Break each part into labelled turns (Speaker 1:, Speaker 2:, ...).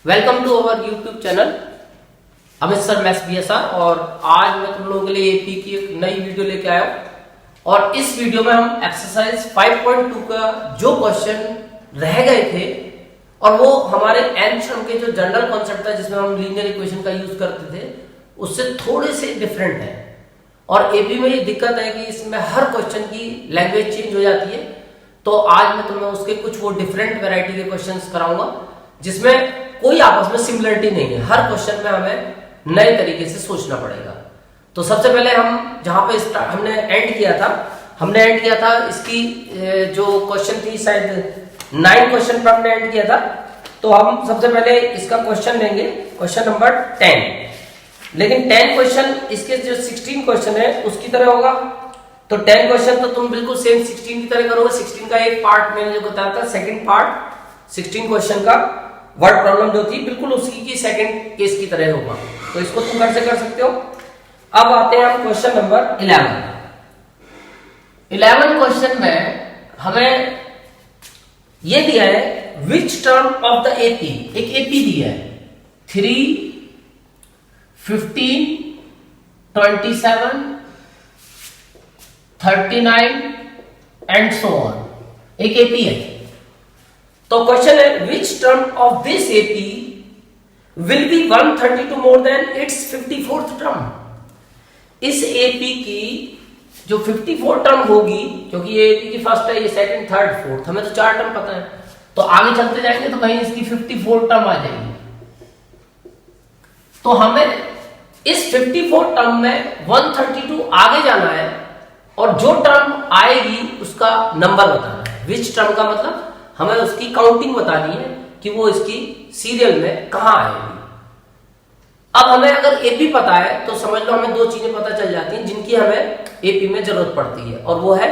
Speaker 1: Welcome to our YouTube channel Amit sir maths BSR. और आज मैं तुम लोगों के लिए एपी की एक नई वीडियो लेके आया हूं। और इस वीडियो में हम एक्सरसाइज 5.2 का जो क्वेश्चन रह गए थे और वो हमारे nth टर्म के जो जनरल कॉन्सेप्ट था जिसमें हम लीनियर इक्वेशन का यूज करते थे उससे थोड़े से डिफरेंट है। और एपी में ये दिक्कत है कि इसमें हर क्वेश्चन की लैंग्वेज चेंज हो जाती है। तो आज मैं तुम्हें उसके कुछ वो डिफरेंट वैरायटी के क्वेश्चंस कराऊंगा जिसमें कोई आपस में सिमिलरिटी नहीं है। हर क्वेश्चन में हमें नए तरीके से सोचना पड़ेगा। तो सबसे पहले हम जहां पे हमने एंड किया था इसकी जो क्वेश्चन थी शायद 9 क्वेश्चन पर हमने एंड किया था। तो हम सबसे पहले इसका क्वेश्चन लेंगे, क्वेश्चन नंबर 10। लेकिन 10 क्वेश्चन इसके जो 16 क्वेश्चन है उसकी तरह होगा। तो 10 क्वेश्चन तो तुम बिल्कुल सेम 16 की तरह करोगे। 16 का एक पार्ट मैंने जो बताया था, सेकंड पार्ट 16 क्वेश्चन का वर्ड प्रॉब्लम जो थी बिल्कुल उसी की सेकंड केस की तरह होगा। तो इसको तुम घर से कर सकते हो। अब आते हैं हम क्वेश्चन नंबर 11 क्वेश्चन में हमें ये दिया है which term of the AP, एक एपी दिया है 3, 15, 27, 39 एंड सो ऑन, एक एपी है। तो क्वेश्चन है which term of this AP will be 132 more than it's 54th term. इस एपी की जो 54 टर्म होगी, क्योंकि ये एपी की फर्स्ट है, ये सेकंड, थर्ड, फोर्थ, हमें तो 4 टर्म पता है। तो आगे चलते जाएंगे तो कहीं इसकी 54 टर्म आ जाएगी। तो हमें इस 54 टर्म में 132 आगे जाना है और जो टर्म आएगी उसका नंबर बताना है। विच टर्म का मतलब हमें उसकी काउंटिंग बतानी है कि वो इसकी सीरियल में कहां आएगी। अब हमें अगर एपी पता है तो समझ लो हमें 2 चीजें पता चल जाती हैं जिनकी हमें एपी में जरूरत पड़ती है, और वो है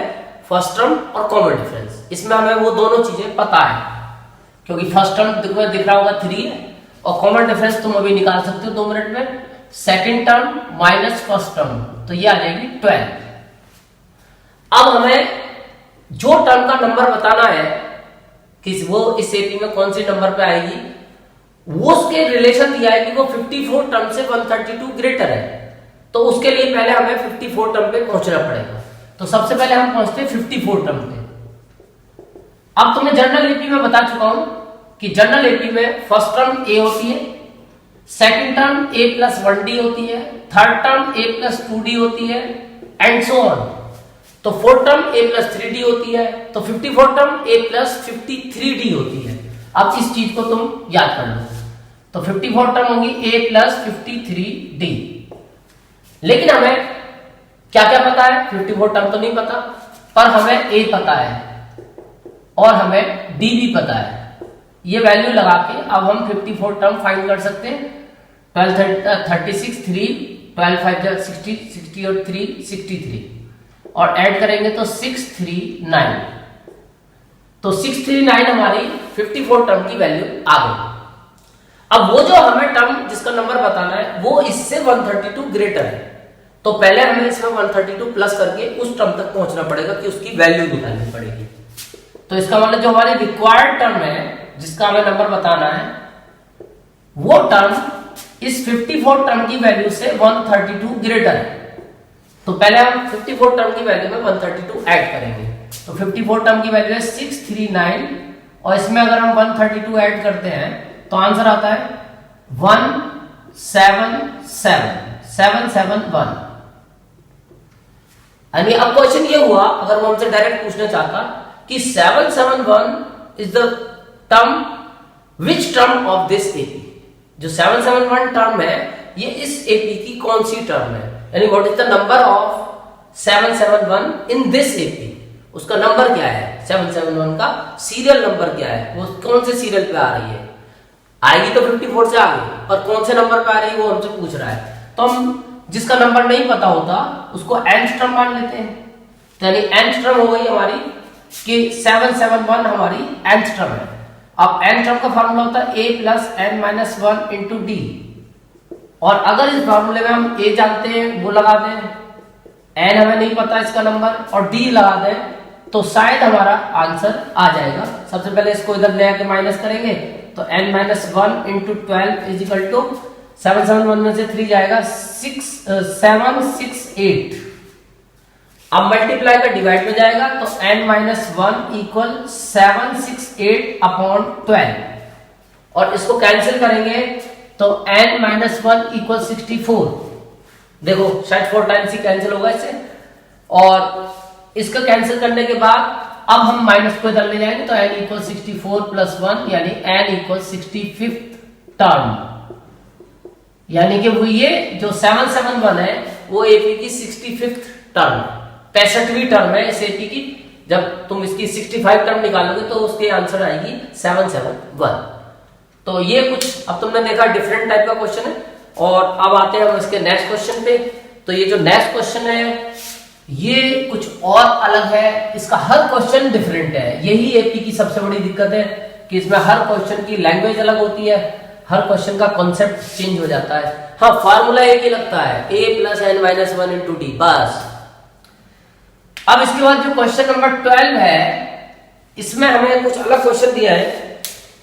Speaker 1: फर्स्ट टर्म और कॉमन डिफरेंस। इसमें हमें वो दोनों चीजें पता है क्योंकि फर्स्ट टर्म दिख रहा होगा 3 है और कॉमन डिफरेंस तुम अभी निकाल सकते हो 2 मिनट में। Second term minus first term, तो ये आ जाएगी 12। अब हमें जो टर्म का नंबर बताना है कि वो इस एपी में कौन सी नंबर पे आएगी, वो उसके रिलेशन दिया है कि वो 54 टर्म से 132 ग्रेटर है। तो उसके लिए पहले हमें 54 टर्म पे पहुंचना पड़ेगा। तो सबसे पहले हम पहुंचते हैं 54 टर्म पे। अब तुम्हें जनरल एपी में बता चुका हूं कि जनरल एपी में फर्स्ट टर्म ए होती है, second term a plus 1d होती है, third term a plus 2d होती है एंड सो ऑन। तो fourth term a plus 3d होती है, तो 54 टर्म a प्लस 53d होती है। अब इस चीज को तुम याद कर लो। तो 54 टर्म होगी a प्लस 53d। लेकिन हमें क्या क्या पता है? 54 टर्म तो नहीं पता, पर हमें a पता है और हमें d भी पता है। ये वैल्यू लगा के अब हम 54 टर्म फाइंड कर सकते हैं। 12 36 3 12 5 60 60 और 3 63 और ऐड करेंगे तो 639। तो 639 हमारी 54 टर्म की वैल्यू आ गई। अब वो जो हमें टर्म जिसका नंबर बताना है वो इससे 132 ग्रेटर है। तो पहले हमें इसमें 132 प्लस करके उस टर्म तक पहुंचना पड़ेगा कि उसकी वैल्यू निकालनी पड़ेगी। तो इसका मतलब जो हमारी रिक्वायर्ड टर्म है जिसका हमें नंबर बताना है वो टर्म इस 54 टर्म की वैल्यू से 132 ग्रेटर है। तो पहले हम 54 टर्म की वैल्यू में 132 ऐड करेंगे। तो 54 टर्म की वैल्यू है 639 और इसमें अगर हम 132 ऐड करते हैं तो आंसर आता है 177771। यानी अब क्वेश्चन ये हुआ, अगर वो हमसे डायरेक्ट पूछना चाहता कि 771 is the term which term of this AP. जो 771 टर्म है ये इस एपी की कौन सी टर्म है, यानी what is the number of 771 in this AP. उसका नंबर क्या है, 771 का सीरियल नंबर क्या है, वो कौन से सीरियल पे आ रही है। आएगी तो 54 से आगे, पर कौन से नंबर पे आ रही है वो हमसे पूछ रहा है। तो हम जिसका नंबर नहीं पता होता उसको nth टर्म मान लेते हैं। तो यानी nth टर्म हो गई हमारी कि 771 हमारी nth टर्म है। अब n टर्म का फार्मूला होता है a plus n minus 1 into D. और अगर इस फार्मूले में हम a जानते हैं वो लगा दें, n हमें नहीं पता इसका नंबर और d लगा दें तो शायद हमारा आंसर आ जाएगा। सबसे पहले इसको इधर ले आके माइनस करेंगे तो n minus 1 into 12 is equal to 7 7 1 में से 3 जाएगा 768। अब मल्टीप्लाई का डिवाइड में जाएगा तो n माइनस 1 इक्वल 768 अपॉन 12 और इसको कैंसिल करेंगे तो n माइनस 1 इक्वल 64। देखो शायद 4 टाइम्स ही कैंसिल होगा इससे। और इसका कैंसिल करने के बाद अब हम माइनस को इधर ले जाएंगे तो n इक्वल 64 प्लस 1 यानी n इक्वल 65th टर्म, यानी कि वो ये जो 771 है वो एपी की 65th टर्म 65वीं टर्म है इस एपी की। जब तुम इसकी 65 टर्म निकालोगे तो उसके आंसर आएगी 771। तो ये कुछ अब तुमने देखा डिफरेंट टाइप का क्वेश्चन है। और अब आते हैं हम इसके नेक्स्ट क्वेश्चन पे। तो ये जो नेक्स्ट क्वेश्चन है ये कुछ और अलग है, इसका हर क्वेश्चन डिफरेंट है। यही एपी की सबसे बड़ी दिक्कत है कि इसमें हर क्वेश्चन की लैंग्वेज अलग होती है, हर क्वेश्चन का कॉन्सेप्ट चेंज हो जाता है। हाँ, फार्मूला एक ही लगता है, a plus n minus 1 into d, बस। अब इसके बाद जो क्वेश्चन नंबर 12 है इसमें हमें कुछ अलग क्वेश्चन दिया है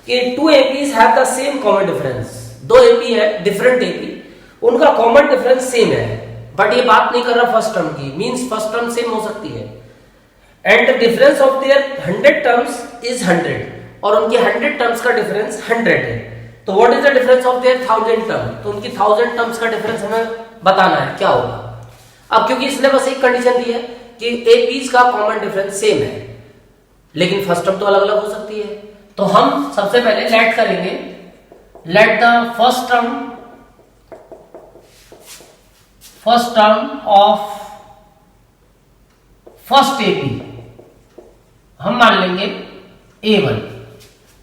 Speaker 1: कि 2 APs have the same common difference. 2 AP है डिफरेंट एपी, उनका कॉमन डिफरेंस सेम है, बट ये बात नहीं कर रहा फर्स्ट टर्म की, मींस फर्स्ट टर्म सेम हो सकती है। And the difference of their 100 terms is 100 और उनके 100 टर्म्स का डिफरेंस 100 है। तो what is the difference of their 1000 term? तो उनकी 1000 टर्म्स का डिफरेंस हमें बताना है क्या होगा। अब क्योंकि इसने बस एक कंडीशन दी है कि एपीज का कॉमन डिफरेंस सेम है, लेकिन फर्स्ट टर्म तो अलग अलग हो सकती है। तो हम सबसे पहले लेट करेंगे, let the first term of first AP हम मान लेंगे A1,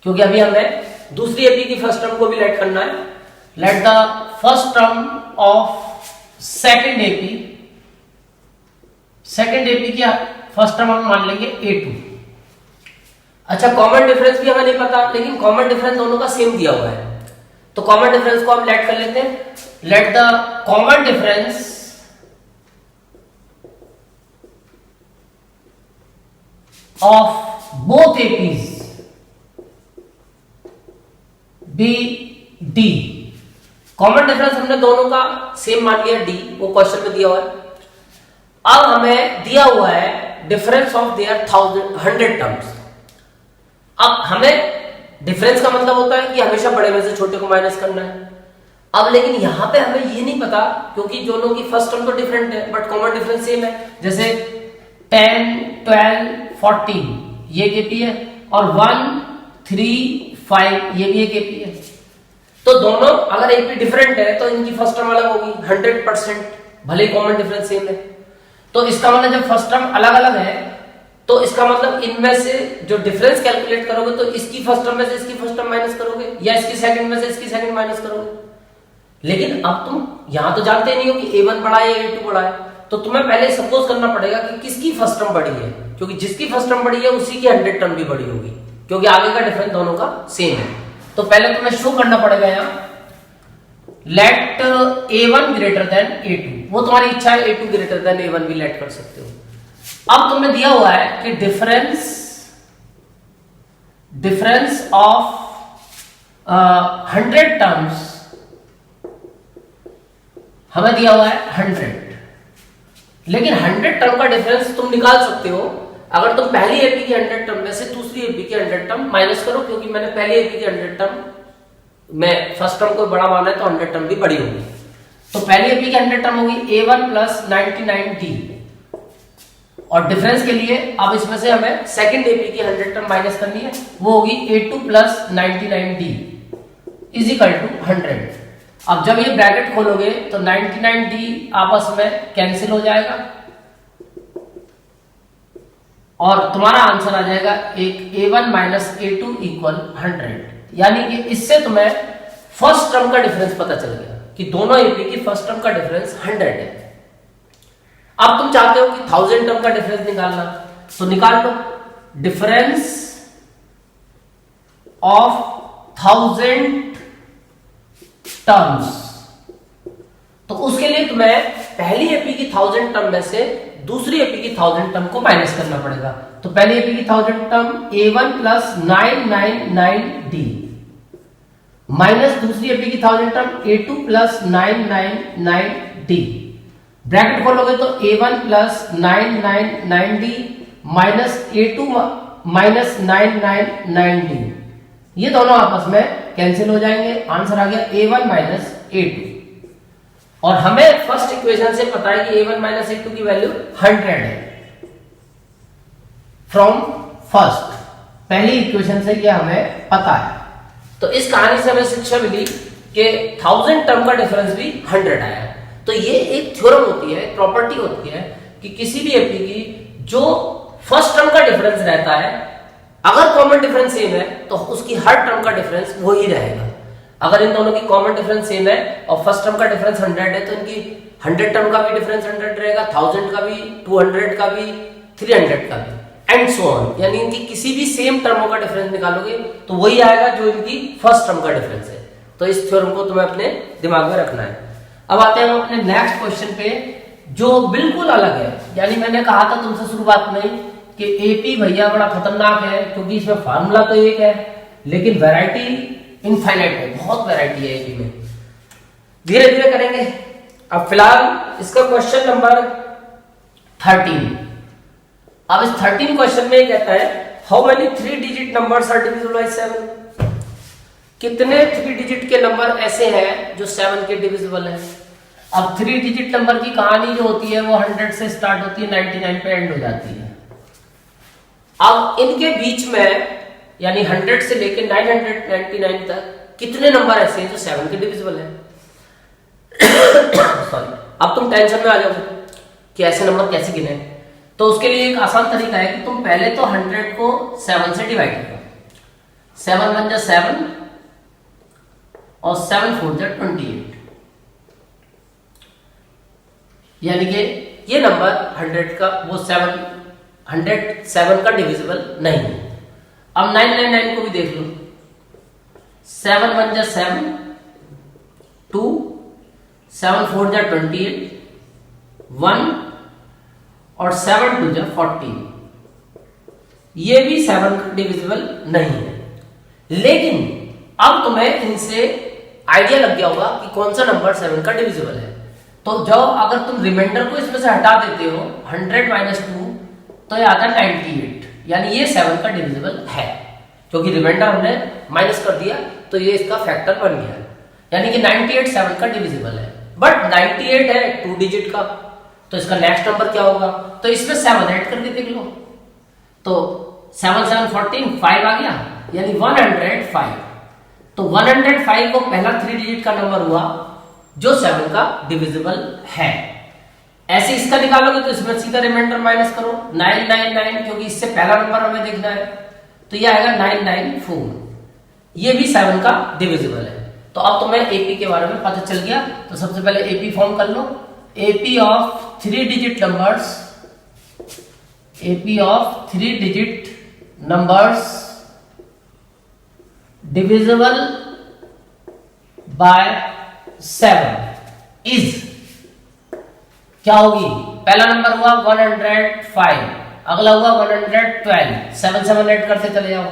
Speaker 1: क्योंकि अभी हमें दूसरी एपी की फर्स्ट टर्म को भी लेट करना है। Let the first term of second AP की फर्स्ट टर्म हम मान लेंगे A2। अच्छा, कॉमन डिफरेंस भी हमें नहीं पता, लेकिन कॉमन डिफरेंस दोनों का सेम दिया हुआ है, तो कॉमन डिफरेंस को हम लेट कर लेते हैं। Let the common difference of both APs b d. Common difference हमने दोनों का सेम मान लिया डी, वो क्वेश्चन में दिया हुआ है। अब हमें दिया हुआ है डिफरेंस ऑफ देयर 100 टर्म्स। अब हमें डिफरेंस का मतलब होता है कि हमेशा बड़े में से छोटे को माइनस करना है। अब लेकिन यहां पे हमें ये नहीं पता, क्योंकि दोनों की फर्स्ट टर्म तो डिफरेंट है बट कॉमन डिफरेंस सेम है। जैसे 10 12 14 ये एक एपी है और 1 3 5 ये भी एक एपी है। तो दोनों अगर एपी डिफरेंट है तो इनकी फर्स्ट टर्म अलग होगी 100%, भले ही कॉमन डिफरेंस सेम है। तो इसका मतलब जब फर्स्ट टर्म अलग अलग है तो इसका मतलब इनमें से जो डिफरेंस कैलकुलेट करोगे तो इसकी फर्स्ट टर्म में से इसकी फर्स्ट टर्म माइनस करोगे या इसकी सेकंड में से इसकी सेकंड माइनस करोगे। लेकिन अब तुम यहां तो जानते नहीं हो कि A1 बड़ा है या A2 बड़ा है, तो तुम्हें पहले सपोज करना पड़ेगा कि किसकी फर्स्ट टर्म बड़ी है, क्योंकि जिसकी फर्स्ट टर्म बड़ी है उसी की 100 टर्म भी बड़ी होगी, क्योंकि आगे का डिफरेंस दोनों का सेम है। तो पहले तुम्हें शो करना पड़ेगा यहां late A1 greater than A2। वो तुम्हारी इच्छा है, A2 ग्रेटर देन A1 भी लेट कर सकते हो। अब तुम्हें दिया हुआ है कि डिफरेंस ऑफ 100 टर्म्स हमें दिया हुआ है 100, लेकिन 100 टर्म का डिफरेंस तुम निकाल सकते हो अगर तुम पहली एपी की 100 टर्म में से दूसरी एपी की 100 टर्म माइनस करो, क्योंकि मैंने पहली एपी की 100 टर्म में फर्स्ट टर्म को बड़ा माना है तो 100 टर्म भी बड़ी होगी। तो पहली एपी की 100 टर्म होगी A1 प्लस 99D, और डिफरेंस के लिए अब इसमें से हमें सेकंड एपी की 100 टर्म माइनस करनी है, वो होगी A2 plus 99D is equal to 100। अब जब ये ब्रैकेट खोलोगे तो 99D आपस में कैंसिल हो जाएगा और तुम्हारा आंसर आ जाएगा एक A1 माइनस A2 इक्वल 100। यानी कि इससे तुम्हें फर्स्ट टर्म का डिफरेंस पता चल गया कि दोनों एपी की फर्स्ट टर्म का डिफरेंस 100 है। अब तुम चाहते हो कि 1000 टर्म का डिफरेंस निकालना, तो निकाल लो डिफरेंस ऑफ 1000 टर्म्स। तो उसके लिए तुम्हें पहली एपी की 1000 टर्म में से दूसरी एपी की 1000 टर्म को माइनस करना पड़ेगा। तो पहली एपी की 1000 term A1 plus 999D minus दूसरी एपी की 1000 term A2 plus 999D, bracket खोलोगे तो A1 plus 999D minus A2 minus 999D, ये दोनों आपस में कैंसिल हो जाएंगे, आंसर आ गया A1 माइनस A2। और हमें फर्स्ट इक्वेशन से पता है कि A1 माइनस A2 की वैल्यू 100 है फ्रॉम फर्स्ट, पहली इक्वेशन से ये हमें पता है। तो इस कहानी से हमें शिक्षा मिली कि 1000 टर्म का डिफरेंस भी 100 आया। तो ये एक थ्योरम होती है, प्रॉपर्टी होती है कि किसी भी एपी की जो फर्स्ट टर्म का डिफरेंस रहता है, अगर कॉमन डिफरेंस सेम है तो उसकी हर टर्म का डिफरेंस वही रहेगा। अगर इन दोनों की कॉमन डिफरेंस सेम है और फर्स्ट टर्म का डिफरेंस 100 है तो इनकी 100 टर्म का भी डिफरेंस 100 रहेगा, 1000 का भी, 200 का भी, 300 का भी, एंड सो ऑन। यानी इनकी किसी भी सेम टर्मों का डिफरेंस निकालोगे तो वही आएगा जो इनकी फर्स्ट टर्म का डिफरेंस है। तो इस थ्योरम को तुम्हें अपने दिमाग में रखना है। अब आते हैं हम अपने नेक्स्ट क्वेश्चन पे जो बिल्कुल अलग है। यानी मैंने कहा था तुमसे शुरुआत में कि एपी भैया बड़ा खतरनाक है क्योंकि इसमें फार्मूला तो एक है लेकिन वैरायटी इनफाइनाइट है, बहुत वैरायटी है एपी में। धीरे धीरे करेंगे। अब फिलहाल इसका क्वेश्चन नंबर 13। अब इस 13 क्वेश्चन में ये कहता है how many 3 digit numbers are divisible by 7। कितने 3 डिजिट के नंबर ऐसे हैं जो 7 के डिविजिबल है। अब 3 डिजिट नंबर की कहानी जो होती है वो 100 से स्टार्ट होती है, 99 पे एंड हो जाती है। अब इनके बीच में यानी 100 से लेकर 999 तक कितने नंबर ऐसे हैं जो 7 के डिविजिबल है। सॉरी, अब तुम टेंशन में आ जाओगे कि ऐसे नंबर कैसे गिने। तो उसके लिए एक आसान तरीका है कि तुम पहले तो 100 को 7 से डिवाइड करो। 7 1 जा 7 और 7 4 जा 28, यानी कि ये नंबर 100 का वो 7 का डिविजिबल नहीं है। अब 999 को भी देख लो। 7 1 जा 7, 2, 7 4 जा 28, 1 और 7 2 जा 14, ये भी 7 का डिविजिबल नहीं है। लेकिन अब तुम्हें इनसे आइडिया लग गया होगा कि कौन सा नंबर 7 का डिविजिबल है। तो जब अगर तुम रिमाइंडर को इसमें से हटा देते हो 100 माइनस 2 तो ये आता है 98, यानी ये 7 का डिविजिबल है क्योंकि रिमाइंडर हमने माइनस कर दिया तो ये इसका फैक्टर बन गया, यानी कि 98 7 का डिविजिबल है। बट 98 है 2 डिजिट का, तो इसका नेक्स्ट नंबर क्या होगा। तो इसमें 7 ऐड करके देख लो। तो 7 7 14, 5 आ गया, यानी 105। तो 105 को पहला 3 डिजिट का नंबर हुआ जो 7 का डिविजिबल है। ऐसे इसका निकालोगे तो इसमें सीधा रिमाइंडर माइनस करो 999, क्योंकि इससे पहला नंबर हमें देखना है, तो ये आएगा 994, ये भी 7 का डिविजिबल है। तो अब तुम्हें एपी के बारे में पता चल गया। तो सबसे पहले एपी फॉर्म कर लो। AP of 3 digit numbers, AP of 3 digit numbers divisible by 7 is, क्या होगी। पहला नंबर हुआ 105, अगला हुआ 112, 7 7 ऐड करते चले जाओ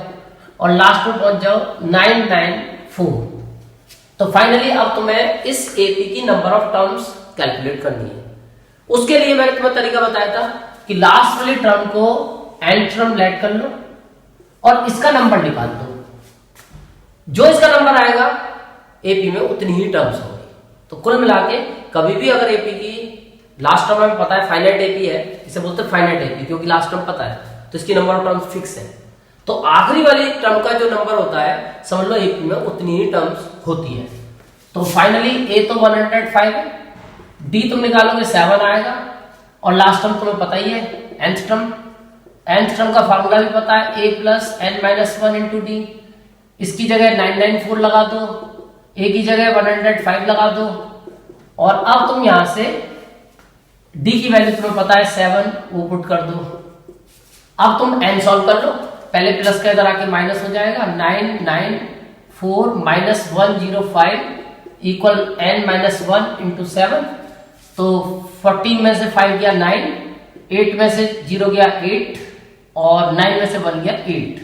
Speaker 1: और लास्ट में पहुंच जाओ 994। तो फाइनली अब तुम्हें इस एपी की नंबर ऑफ टर्म्स कैलकुलेट करनी है। उसके लिए मैंने तुम्हें तरीका बताया था कि लास्ट वाली टर्म को एन टर्म लेट कर लो और इसका नंबर निकाल दो। जो इसका नंबर आएगा एपी में उतनी ही टर्म्स होगी। तो कुल मिला के कभी भी अगर एपी की लास्ट टर्म हमें पता है फाइनाइट एपी है, इसे बोलते हैं फाइनाइट एपी क्योंकि लास्ट टर्म पता है, तो इसकी नंबर ऑफ टर्म्स फिक्स है। तो आखिरी वाली टर्म का जो नंबर होता है समझ लो एपी में उतनी ही टर्म्स होती है। तो फाइनली ए तो 105 है, डी तुम निकालोगे 7 आएगा और लास्ट टर्म तुम्हें पता ही है nth टर्म। nth टर्म का फार्मूला भी पता है a plus n minus 1 into D. इसकी जगह 994 लगा दो, a की जगह 105 लगा दो और अब तुम यहां से d की वैल्यू तुम्हें पता है 7, वो पुट कर दो। अब तुम n सॉल्व कर लो। पहले प्लस का इधर आके माइनस हो जाएगा, 994 minus 105 equal n minus 1 into 7। तो 14 में से 5 गया 9, 8 में से 0 गया 8 और 9 में से 1 गया 8।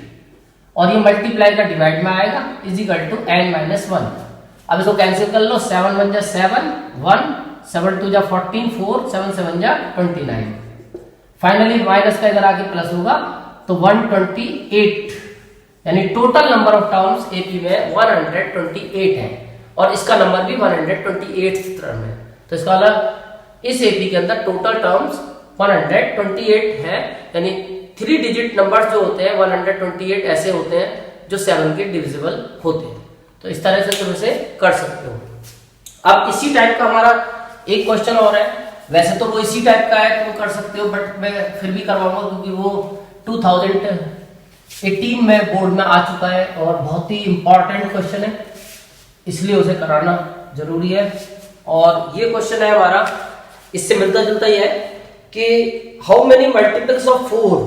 Speaker 1: और ये मल्टीप्लाई का डिवाइड में आएगा इज इक्वल टू n-1। अब इसको कैंसिल कर लो, 7 1 जा 7, 1 7 2 जा 14, 4 7 7 जा 29। फाइनली माइनस का इधर आके प्लस होगा तो 128, यानी total number of terms AP में 128 है और इसका नंबर भी 128 टर्म है। तो इसका मतलब इस एपी के अंदर टोटल टर्म्स 128 है, यानी 3 डिजिट नंबर्स जो होते हैं 128 ऐसे होते हैं जो 7 के डिविजिबल होते हैं। तो इस तरह से तुम इसे कर सकते हो। अब इसी टाइप का हमारा एक क्वेश्चन और है, वैसे तो वो इसी टाइप का है तुम कर सकते हो, बट मैं फिर भी करवाऊंगा क्योंकि वो 2018 में बोर्ड में आ चुका है और बहुत ही इंपॉर्टेंट क्वेश्चन है, इसलिए उसे कराना जरूरी है। और ये क्वेश्चन है हमारा, इससे मिलता जुलता ही है कि हाउ मेनी मल्टीपल्स ऑफ 4,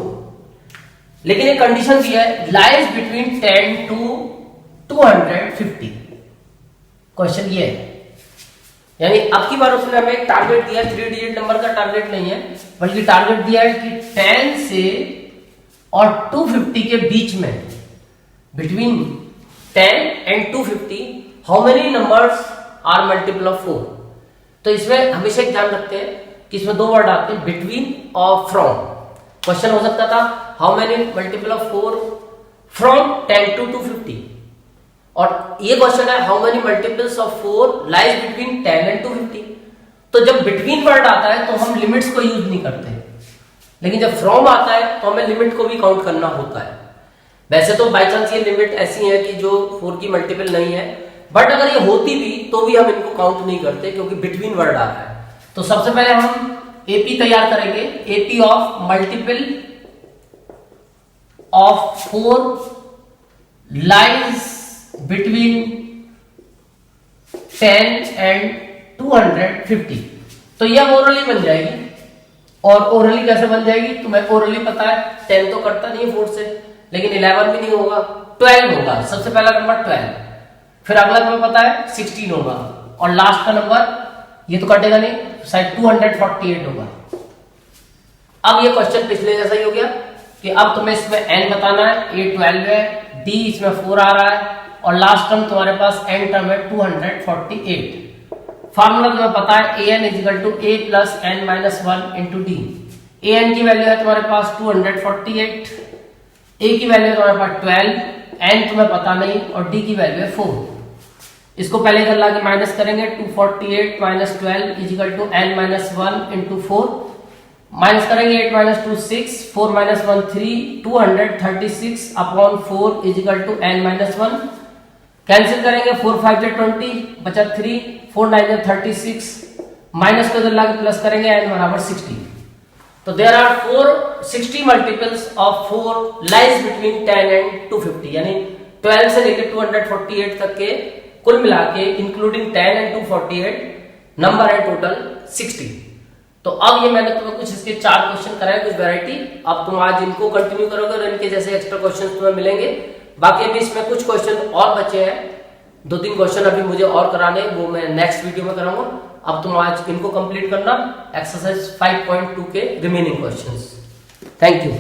Speaker 1: लेकिन एक कंडीशन भी है, लाइज बिटवीन 10 to 250। क्वेश्चन ये है, यानी अब की बार उसने हमें एक टारगेट दिया, 3 डिजिट नंबर का टारगेट नहीं है, बल्कि टारगेट दिया है कि 10 से और 250 के बीच में, between 10 and 250 how many numbers are multiple of 4। तो इसमें हमेशा एक ध्यान रखते हैं कि इसमें 2 वर्ड आते हैं, बिटवीन और फ्रॉम। क्वेश्चन हो सकता था how many multiple of 4 from 10 to 250, और ये क्वेश्चन है how many multiples of 4 lies between 10 and 250। तो जब बिटवीन वर्ड आता है तो हम लिमिट्स को यूज नहीं करते, लेकिन जब फ्रॉम आता है तो हमें लिमिट को भी काउंट करना होता है। वैसे तो बाई चांस ये लिमिट ऐसी है कि जो 4 की मल्टीपल नहीं है, बट अगर ये होती भी तो भी हम इनको काउंट नहीं करते क्योंकि बिटवीन वर्ड आ रहा है। तो सबसे पहले हम एपी तैयार करेंगे, AP of multiple of 4 lies between 10 and 250। तो यह ओरली बन जाएगी, और ओरली कैसे बन जाएगी तुम्हें ओरली पता है, 10 तो करता नहीं है 4 से, लेकिन 11 भी नहीं होगा, 12 होगा। सबसे पहला नंबर 12, फिर अगला तुम्हें पता है 16 होगा, और लास्ट का नंबर ये तो कटेगा नहीं, शायद 248 होगा। अब ये क्वेश्चन पिछले जैसा ही हो गया कि अब तुम्हें इसमें n बताना है, a 12 है, d इसमें 4 आ रहा है, और लास्ट टर्म तुम्हारे पास n टर्म है 248। फार्मूला तुम्हें पता है an is equal to a plus n-1 into d. an की वैल्यू है तुम्हारे पास 248, a की वैल्यू है तुम्हारे पास 12, n तुम्हें पता नहीं, और d की वैल्यू है 4। इसको पहले इधर लाके माइनस करेंगे, 248 minus 12 is equal to n-1 into 4, minus करेंगे 8 minus 2 6, 4 minus 1 3, 236 upon 4 is equal to n-1। Cancel करेंगे, 4 5 जा 20, बचा 3, 4 9 जा 36, माइनस को इधर लाके प्लस करेंगे, n बराबर 60। तो there are 460 multiples of 4 lies between 10 and 250, यानी 12 से लेकर 248 तक के कुल मिला के इंक्लूडिंग 10 and 248 नंबर है टोटल 60। तो अब ये मैंने तुम्हें कुछ इसके 4 क्वेश्चन कराए, कुछ वैरायटी। अब तुम आज इनको कंटिन्यू करोगे और इनके जैसे एक्स्ट्रा क्वेश्चन तुम्हें मिलेंगे। बाकी अभी इसमें कुछ क्वेश्चन और बचे हैं, 2-3 क्वेश्चन अभी मुझे और कराने, वो मैं नेक्स्ट वीडियो में कराऊंगा। अब तुम आज इनको कंप्लीट करना, एक्सरसाइज 5.2 के रिमेनिंग क्वेश्चंस। Thank you.